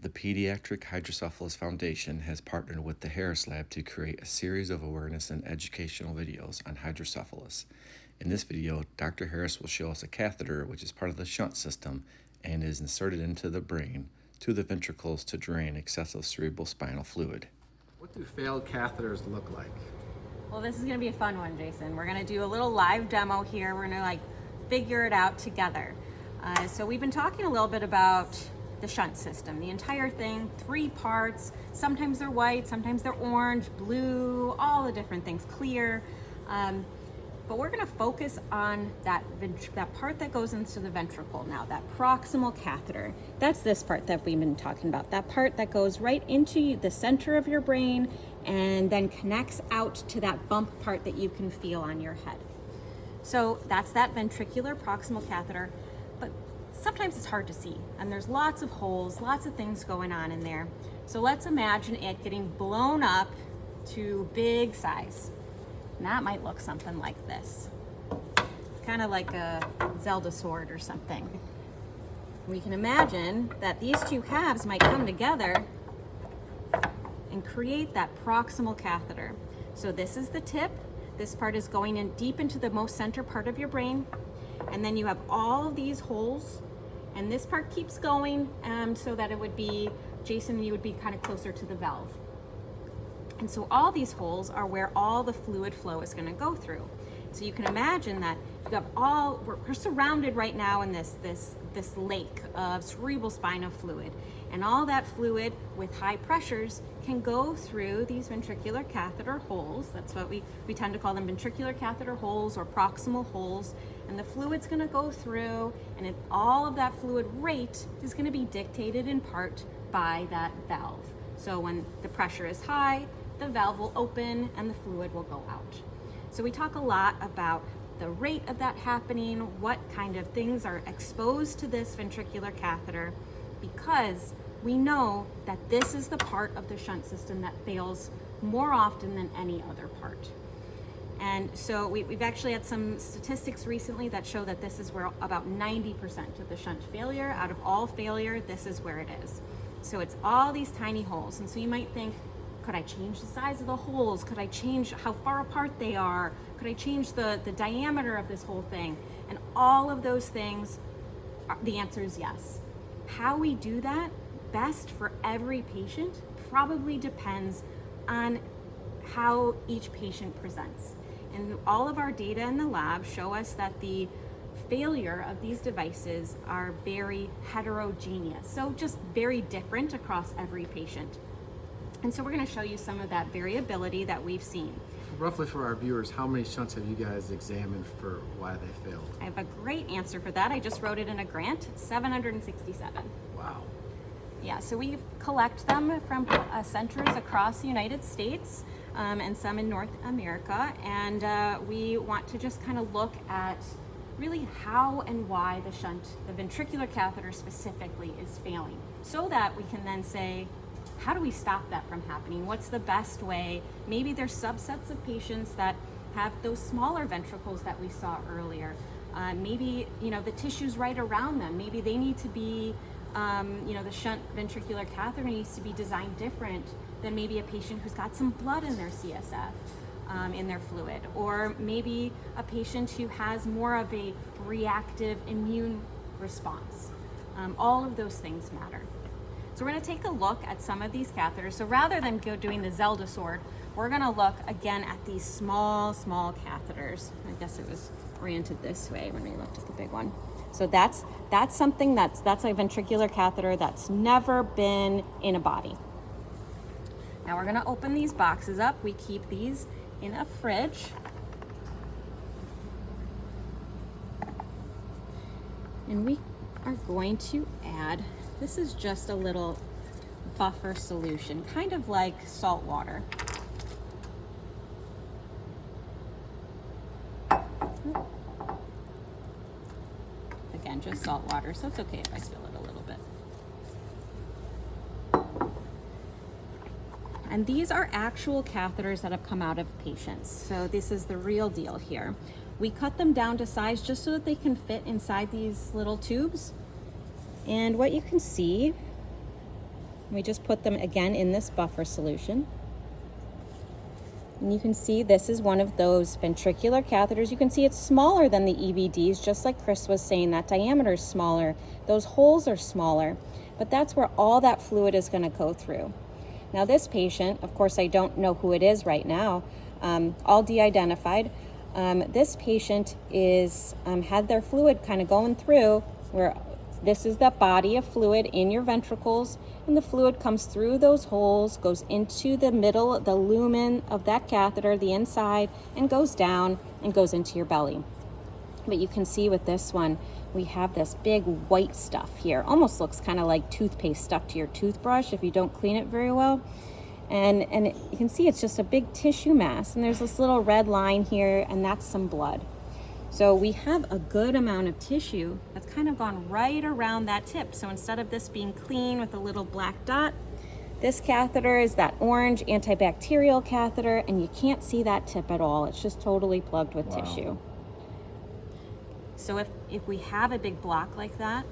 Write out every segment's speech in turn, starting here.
The Pediatric Hydrocephalus Foundation has partnered with the Harris Lab to create a series of awareness and educational videos on hydrocephalus. In this video, Dr. Harris will show us a catheter which is part of the shunt system and is inserted into the brain to the ventricles to drain excessive cerebrospinal fluid. What do failed catheters look like? Well, this is gonna be a fun one, Jason. We're gonna do a little live demo here. We're gonna figure it out together. So we've been talking a little bit about the shunt system, the entire thing, 3 parts. Sometimes they're white, sometimes they're orange, blue, all the different things, clear. But we're gonna focus on that part that goes into the ventricle now, that proximal catheter. That's this part that we've been talking about, that part that goes right into the center of your brain and then connects out to that bump part that you can feel on your head. So that's that ventricular proximal catheter, but sometimes it's hard to see, and there's lots of holes, lots of things going on in there. So let's imagine it getting blown up to big size. And that might look something like this. Kind of like a Zelda sword or something. We can imagine that these 2 halves might come together and create that proximal catheter. So this is the tip. This part is going in deep into the most center part of your brain. And then you have all of these holes, and this part keeps going so that it would be, Jason, you would be kind of closer to the valve. And so all these holes are where all the fluid flow is gonna go through. So you can imagine that you have we're surrounded right now in this lake of cerebrospinal fluid. And all that fluid with high pressures can go through these ventricular catheter holes. That's what we tend to call them, ventricular catheter holes or proximal holes. And the fluid's gonna go through, and all of that fluid rate is gonna be dictated in part by that valve. So when the pressure is high, the valve will open and the fluid will go out. So we talk a lot about the rate of that happening, what kind of things are exposed to this ventricular catheter, because we know that this is the part of the shunt system that fails more often than any other part. And so we've actually had some statistics recently that show that this is where about 90% of the shunt failure, out of all failure, this is where it is. So it's all these tiny holes. And so you might think, could I change the size of the holes? Could I change how far apart they are? Could I change the diameter of this whole thing? And all of those things, the answer is yes. How we do that best for every patient probably depends on how each patient presents. And all of our data in the lab show us that the failure of these devices are very heterogeneous, so just very different across every patient. And so we're going to show you some of that variability that we've seen. Roughly for our viewers, how many shunts have you guys examined for why they failed? I have a great answer for that. I just wrote it in a grant. It's 767. Wow. Yeah, so we collect them from centers across the United States and some in North America. And we want to just kind of look at really how and why the ventricular catheter specifically is failing, so that we can then say, how do we stop that from happening? What's the best way? Maybe there's subsets of patients that have those smaller ventricles that we saw earlier. Maybe, the tissues right around them, maybe they need to be, the shunt ventricular catheter needs to be designed different than maybe a patient who's got some blood in their CSF, in their fluid. Or maybe a patient who has more of a reactive immune response. All of those things matter. So we're going to take a look at some of these catheters. So rather than doing the Zelda sword, we're going to look again at these small catheters. I guess it was oriented this way when we looked at the big one. So that's something that's a ventricular catheter that's never been in a body. Now we're going to open these boxes up. We keep these in a fridge. And we are going to add, this is just a little buffer solution, kind of like salt water. Again, just salt water, so it's okay if I spill it a little bit. And these are actual catheters that have come out of patients. So this is the real deal here. We cut them down to size just so that they can fit inside these little tubes. And what you can see We just put them again in this buffer solution. And you can see this is one of those ventricular catheters. You can see it's smaller than the EVDs, just like Chris was saying, that diameter is smaller. Those holes are smaller, but that's where all that fluid is going to go through. Now this patient, of course I don't know who it is right now, all de-identified. This patient is had their fluid kind of going through where this is the body of fluid in your ventricles, and the fluid comes through those holes, goes into the middle, the lumen of that catheter, the inside, and goes down and goes into your belly. But you can see with this one, we have this big white stuff here. Almost looks kind of like toothpaste stuck to your toothbrush if you don't clean it very well. And you can see it's just a big tissue mass, and there's this little red line here, and that's some blood. So we have a good amount of tissue that's kind of gone right around that tip. So instead of this being clean with a little black dot, this catheter is that orange antibacterial catheter, and you can't see that tip at all. It's just totally plugged with tissue. So if we have a big block like that,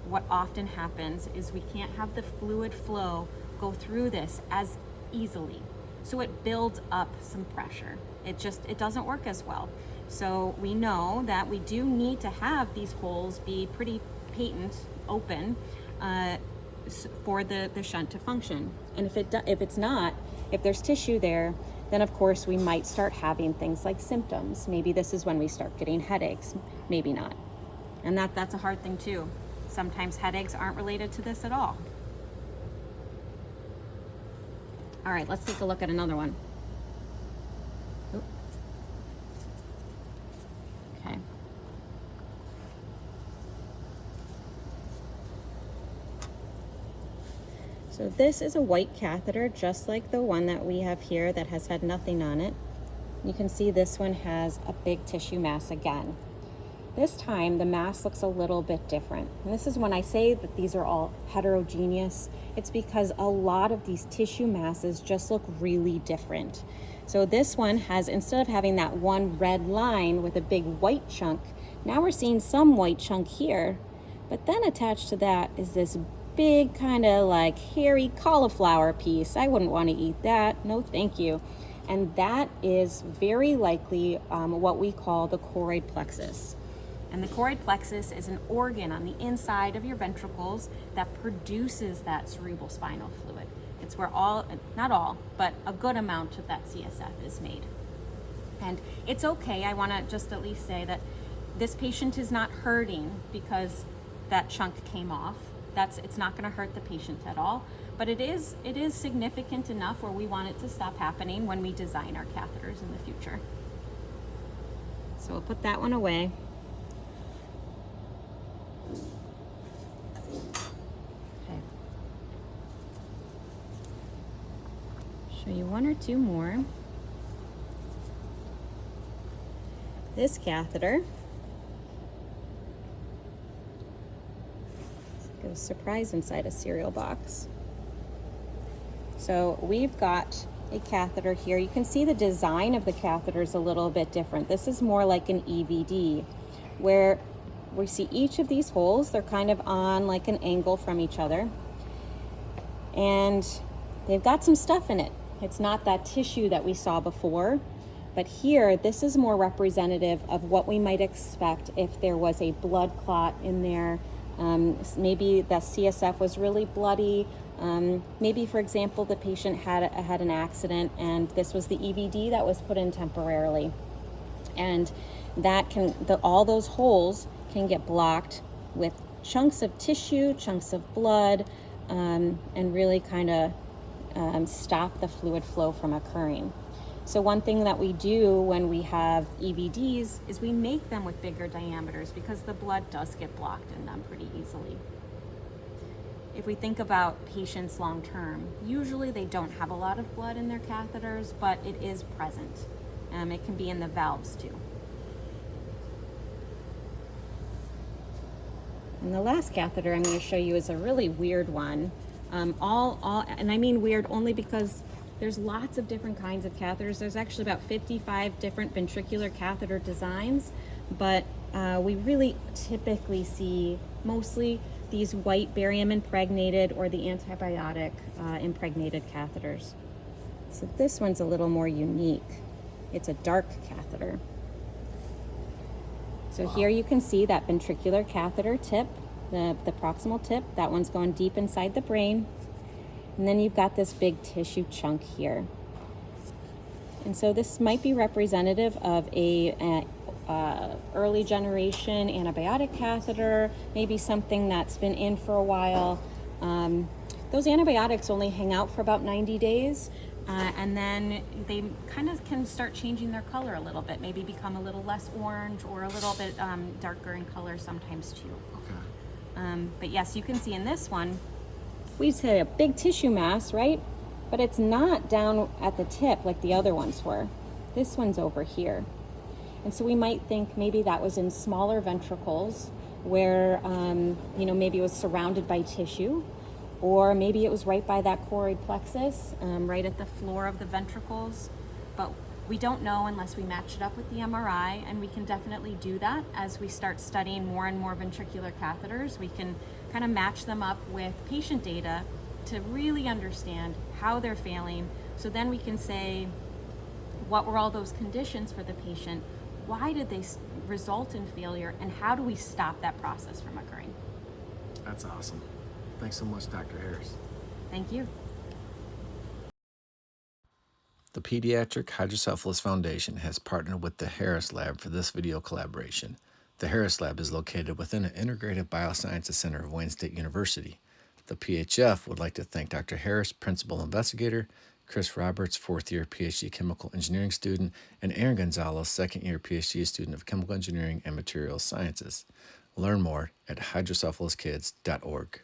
what often happens is we can't have the fluid flow go through this as easily. So it builds up some pressure. It doesn't work as well. So we know that we do need to have these holes be pretty patent, open, for the shunt to function. And if it's not, if there's tissue there, then of course we might start having things like symptoms. Maybe this is when we start getting headaches, maybe not. And that's a hard thing too. Sometimes headaches aren't related to this at all. All right, let's take a look at another one. Oop. Okay. So this is a white catheter, just like the one that we have here that has had nothing on it. You can see this one has a big tissue mass again. This time the mass looks a little bit different. And this is when I say that these are all heterogeneous, it's because a lot of these tissue masses just look really different. So this one has, instead of having that one red line with a big white chunk, now we're seeing some white chunk here, but then attached to that is this big kind of like hairy cauliflower piece. I wouldn't want to eat that, no thank you. And that is very likely what we call the choroid plexus. And the choroid plexus is an organ on the inside of your ventricles that produces that cerebral spinal fluid. It's where all, not all, but a good amount of that CSF is made. And it's okay, I want to just at least say that this patient is not hurting because that chunk came off. It's not going to hurt the patient at all, but it is significant enough where we want it to stop happening when we design our catheters in the future. So we'll put that one away. Okay. Show you one or two more. This catheter. A surprise inside a cereal box. So we've got a catheter here. You can see the design of the catheter is a little bit different. This is more like an EVD, where we see each of these holes, they're kind of on like an angle from each other, and they've got some stuff in it. It's not that tissue that we saw before, but here this is more representative of what we might expect if there was a blood clot in there. Maybe the CSF was really bloody. Maybe, for example, the patient had an accident and this was the EVD that was put in temporarily. And that all those holes can get blocked with chunks of tissue, chunks of blood, and really kind of stop the fluid flow from occurring. So one thing that we do when we have EVDs is we make them with bigger diameters because the blood does get blocked in them pretty easily. If we think about patients long term, usually they don't have a lot of blood in their catheters, but it is present. It can be in the valves too. And the last catheter I'm going to show you is a really weird one. And I mean weird only because there's lots of different kinds of catheters. There's actually about 55 different ventricular catheter designs, but we really typically see mostly these white barium impregnated or the antibiotic impregnated catheters. So this one's a little more unique. It's a dark catheter. So here you can see that ventricular catheter tip, the proximal tip. That one's going deep inside the brain. And then you've got this big tissue chunk here. And so this might be representative of a early generation antibiotic catheter, maybe something that's been in for a while. Those antibiotics only hang out for about 90 days. And then they kind of can start changing their color a little bit, maybe become a little less orange or a little bit darker in color sometimes too. Okay. But yes, you can see in this one, we said a big tissue mass, right? But it's not down at the tip like the other ones were. This one's over here. And so we might think maybe that was in smaller ventricles where, maybe it was surrounded by tissue. Or maybe it was right by that choroid plexus, right at the floor of the ventricles. But we don't know unless we match it up with the MRI, and we can definitely do that as we start studying more and more ventricular catheters. We can kind of match them up with patient data to really understand how they're failing. So then we can say, what were all those conditions for the patient? Why did they result in failure? And how do we stop that process from occurring? That's awesome. Thanks so much, Dr. Harris. Thank you. The Pediatric Hydrocephalus Foundation has partnered with the Harris Lab for this video collaboration. The Harris Lab is located within an integrated biosciences center of Wayne State University. The PHF would like to thank Dr. Harris, Principal Investigator, Chris Roberts, fourth-year PhD Chemical Engineering student, and Aaron Gonzalez, second-year PhD student of Chemical Engineering and Materials Sciences. Learn more at hydrocephaloskids.org.